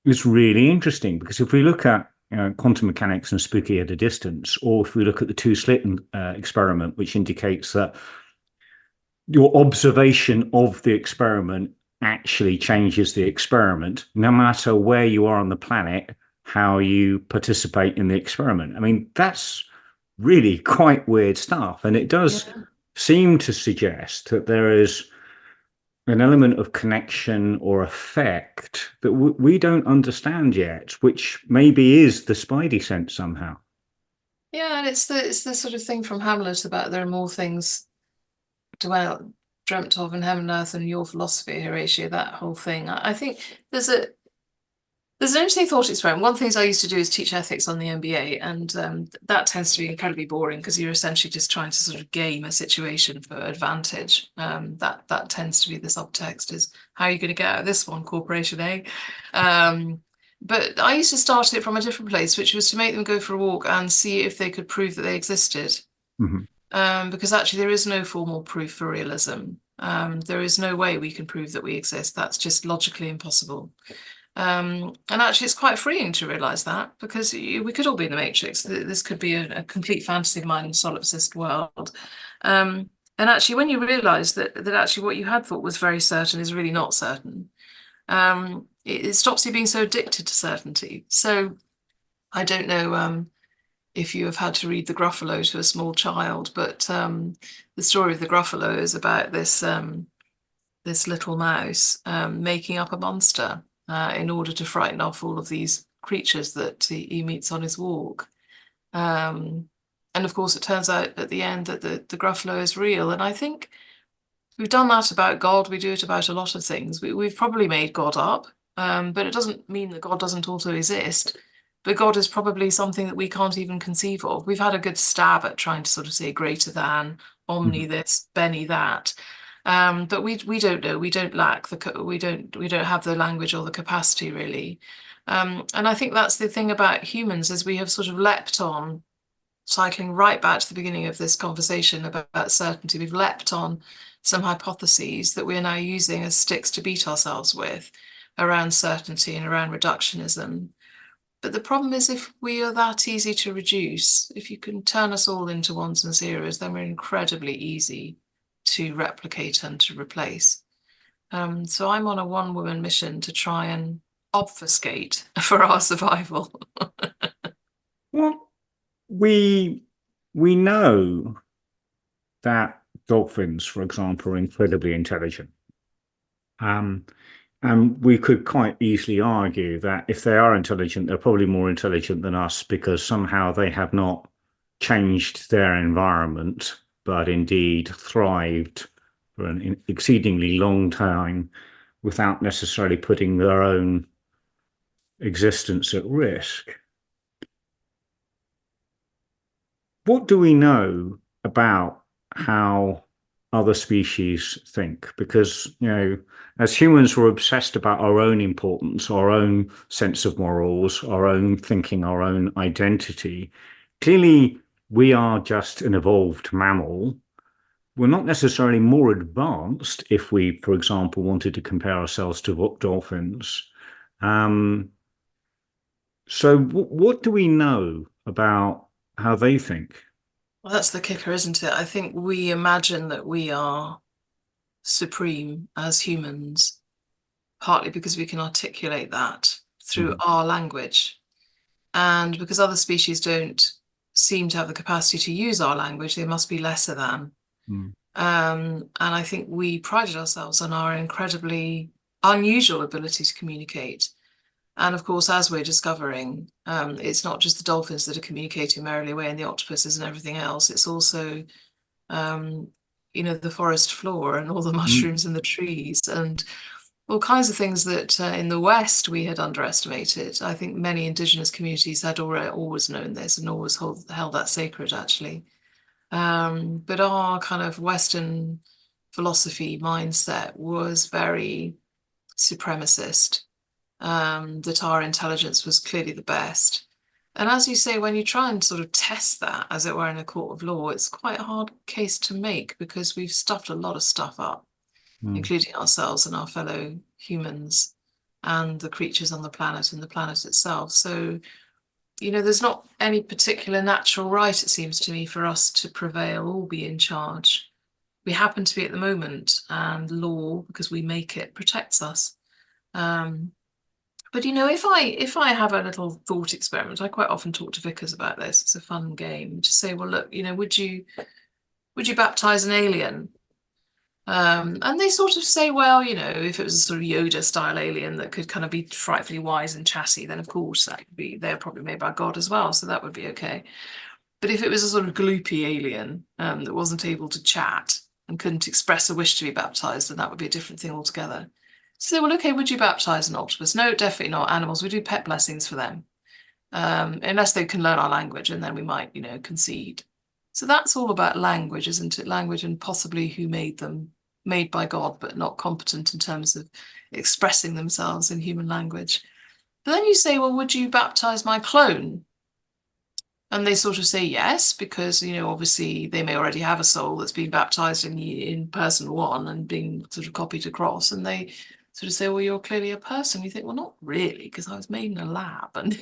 is really interesting, because if we look at quantum mechanics and spooky at a distance, or if we look at the two-slit experiment, which indicates that your observation of the experiment actually changes the experiment, no matter where you are on the planet, how you participate in the experiment. I mean, that's really quite weird stuff. And it does seem to suggest that there is an element of connection or effect that we don't understand yet, which maybe is the spidey sense somehow. Yeah, and it's the sort of thing from Hamlet about there are more things dreamt of in heaven and earth and your philosophy, Horatio, that whole thing. I think there's an interesting thought experiment. One of the things I used to do is teach ethics on the MBA, and that tends to be incredibly boring because you're essentially just trying to sort of game a situation for advantage. That tends to be the subtext, is how are you going to get out of this one, Corporation A? But I used to start it from a different place, which was to make them go for a walk and see if they could prove that they existed. Because actually there is no formal proof for realism. There is no way we can prove that we exist. That's just logically impossible. And actually it's quite freeing to realize that, because we could all be in the Matrix. This could be a complete fantasy of mind in a solipsist world. And actually when you realize that actually what you had thought was very certain is really not certain, it stops you being so addicted to certainty. So I don't know if you have had to read the Gruffalo to a small child, but the story of the Gruffalo is about this little mouse making up a monster in order to frighten off all of these creatures that he meets on his walk. And of course, it turns out at the end that the Gruffalo is real. And I think we've done that about God. We do it about a lot of things. We've probably made God up, but it doesn't mean that God doesn't also exist. But God is probably something that we can't even conceive of. We've had a good stab at trying to sort of say greater than, omni this, bene that. But we don't know. We don't lack we don't have the language or the capacity really. And I think that's the thing about humans, is we have sort of leapt on, cycling right back to the beginning of this conversation about certainty. We've leapt on some hypotheses that we're now using as sticks to beat ourselves with around certainty and around reductionism. But the problem is, if we are that easy to reduce, if you can turn us all into ones and zeros, then we're incredibly easy to replicate and to replace. So I'm on a one-woman mission to try and obfuscate for our survival. Well, we know that dolphins, for example, are incredibly intelligent. And we could quite easily argue that if they are intelligent, they're probably more intelligent than us, because somehow they have not changed their environment, but indeed thrived for an exceedingly long time without necessarily putting their own existence at risk. What do we know about how other species think? Because, as humans, we're obsessed about our own importance, our own sense of morals, our own thinking, our own identity. Clearly, we are just an evolved mammal. We're not necessarily more advanced if we, for example, wanted to compare ourselves to dolphins. So what do we know about how they think? Well, that's the kicker, isn't it? I think we imagine that we are supreme as humans, partly because we can articulate that through our language. And because other species don't seem to have the capacity to use our language, they must be lesser than. And I think we prided ourselves on our incredibly unusual ability to communicate. And of course, as we're discovering, it's not just the dolphins that are communicating merrily away and the octopuses and everything else. It's also, the forest floor and all the mushrooms and the trees and all kinds of things that in the West we had underestimated. I think many indigenous communities had always known this and always held that sacred, actually. But our kind of Western philosophy mindset was very supremacist. That our intelligence was clearly the best. And as you say, when you try and sort of test that, as it were, in a court of law, it's quite a hard case to make because we've stuffed a lot of stuff up, including ourselves and our fellow humans and the creatures on the planet and the planet itself. So, there's not any particular natural right, it seems to me, for us to prevail or be in charge. We happen to be at the moment, and law, because we make it, protects us. But if I have a little thought experiment, I quite often talk to vicars about this. It's a fun game to say, well, look, would you baptize an alien? And they sort of say, well, if it was a sort of Yoda style alien that could kind of be frightfully wise and chatty, then of course they're probably made by God as well, so that would be okay. But if it was a sort of gloopy alien that wasn't able to chat and couldn't express a wish to be baptized, then that would be a different thing altogether. So, well, okay, would you baptize an octopus? No, definitely not. Animals, we do pet blessings for them, unless they can learn our language, and then we might, concede. So that's all about language, isn't it? Language and possibly who made them, made by God, but not competent in terms of expressing themselves in human language. But then you say, well, would you baptize my clone? And they sort of say yes, because, obviously they may already have a soul that's been baptized in person one and being sort of copied across. And they sort of say, well, you're clearly a person. You think, well, not really, because I was made in a lab. And,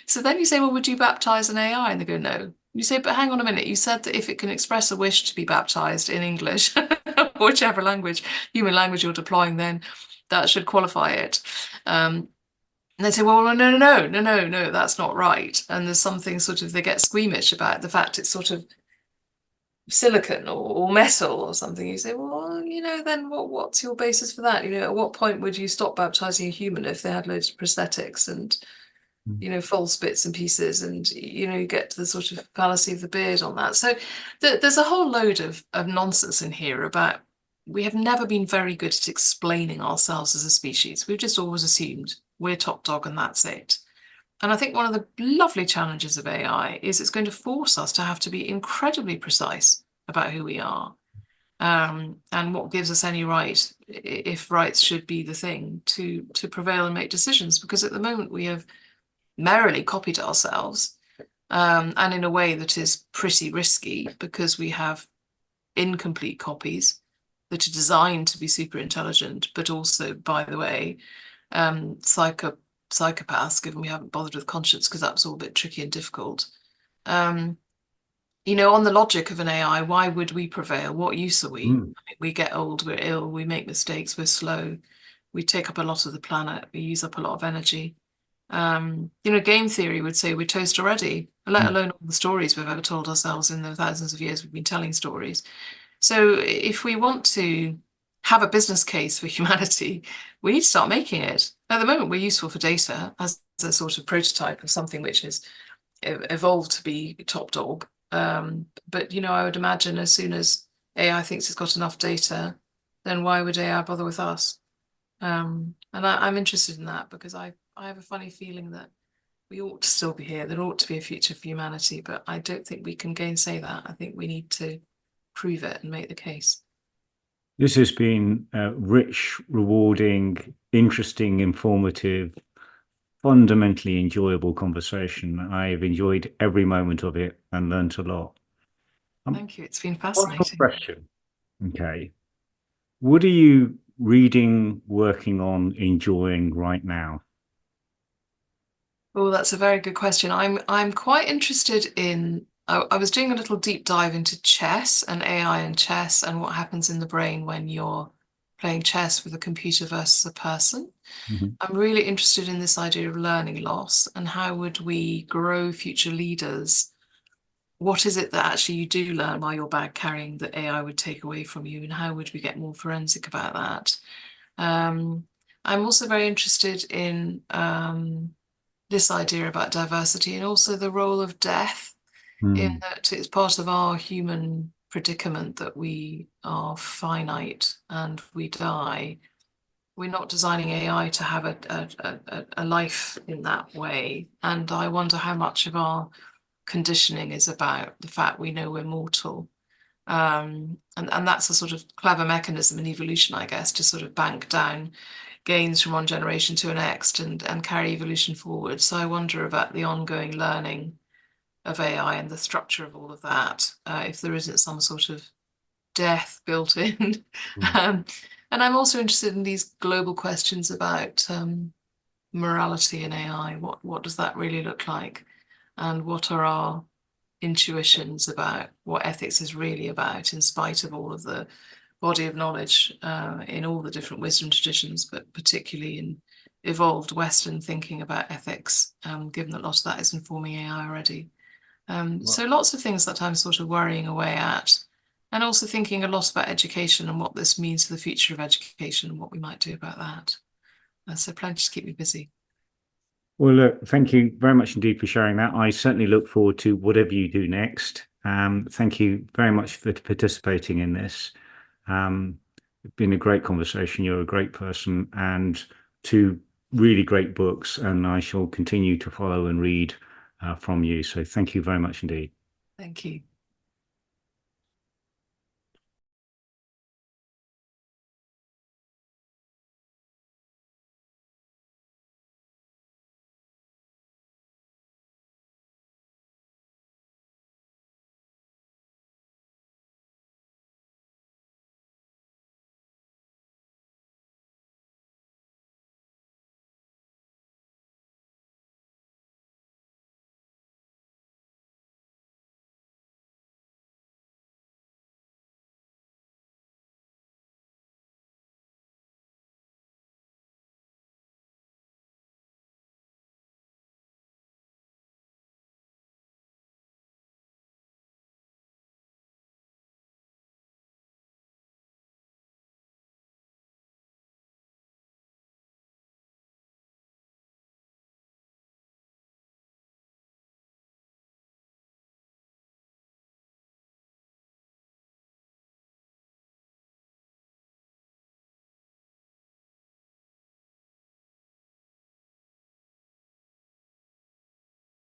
so then you say, well, would you baptize an AI? And they go, no. You say, but hang on a minute. You said that if it can express a wish to be baptized in English, whichever language, human language you're deploying, then that should qualify it. And they say, well, no, that's not right. And there's something sort of, they get squeamish about the fact it's sort of silicon or metal or something. You say, well, then what's your basis for that? At what point would you stop baptizing a human if they had loads of prosthetics and, false bits and pieces, and, you get to the sort of fallacy of the beard on that. So there's a whole load of nonsense in here about, we have never been very good at explaining ourselves as a species. We've just always assumed we're top dog and that's it. And I think one of the lovely challenges of AI is it's going to force us to have to be incredibly precise about who we are, and what gives us any right, if rights should be the thing, to prevail and make decisions. Because at the moment we have merrily copied ourselves, and in a way that is pretty risky, because we have incomplete copies that are designed to be super intelligent, but also, by the way, psychopaths, given we haven't bothered with conscience, because that was all a bit tricky and difficult. On the logic of an AI, why would we prevail? What use are we? We get old, we're ill, we make mistakes, we're slow, we take up a lot of the planet, we use up a lot of energy. Game theory would say we're toast already, let alone all the stories we've ever told ourselves in the thousands of years we've been telling stories. So if we want to have a business case for humanity, we need to start making it. At the moment, we're useful for data as a sort of prototype of something which has evolved to be top dog. But, I would imagine as soon as AI thinks it's got enough data, then why would AI bother with us? And I'm interested in that because I have a funny feeling that we ought to still be here. There ought to be a future for humanity, but I don't think we can gainsay that. I think we need to prove it and make the case. This has been rich, rewarding, interesting, informative, fundamentally enjoyable conversation. I've enjoyed every moment of it and learnt a lot. Thank you. It's been Final fascinating. question. Okay. What are you reading, working on, enjoying right now? Oh, that's a very good question. I'm quite interested in. I was doing a little deep dive into chess and AI and chess and what happens in the brain when you're playing chess with a computer versus a person. Mhm. I'm really interested in this idea of learning loss and how would we grow future leaders. What is it that actually you do learn while you're bag carrying that AI would take away from you, and how would we get more forensic about that? I'm also very interested in this idea about diversity and also the role of death, in Mm. that it's part of our human predicament that we are finite and we die. We're not designing AI to have a life in that way. And I wonder how much of our conditioning is about the fact we know we're mortal. And that's a sort of clever mechanism in evolution, I guess, to sort of bank down gains from one generation to the next and carry evolution forward. So I wonder about the ongoing learning of AI and the structure of all of that, if there isn't some sort of death built in. Mm. um, and I'm also interested in these global questions about morality in AI. What does that really look like? And what are our intuitions about what ethics is really about, in spite of all of the body of knowledge in all the different wisdom traditions, but particularly in evolved Western thinking about ethics, given that a lot of that is informing AI already. So lots of things that I'm sort of worrying away at, and also thinking a lot about education and what this means for the future of education and what we might do about that. So plenty to keep me busy. Well, look, thank you very much indeed for sharing that. I certainly look forward to whatever you do next. Thank you very much for participating in this. It's been a great conversation. You're a great person, and two really great books, and I shall continue to follow and read from you. So thank you very much indeed. Thank you.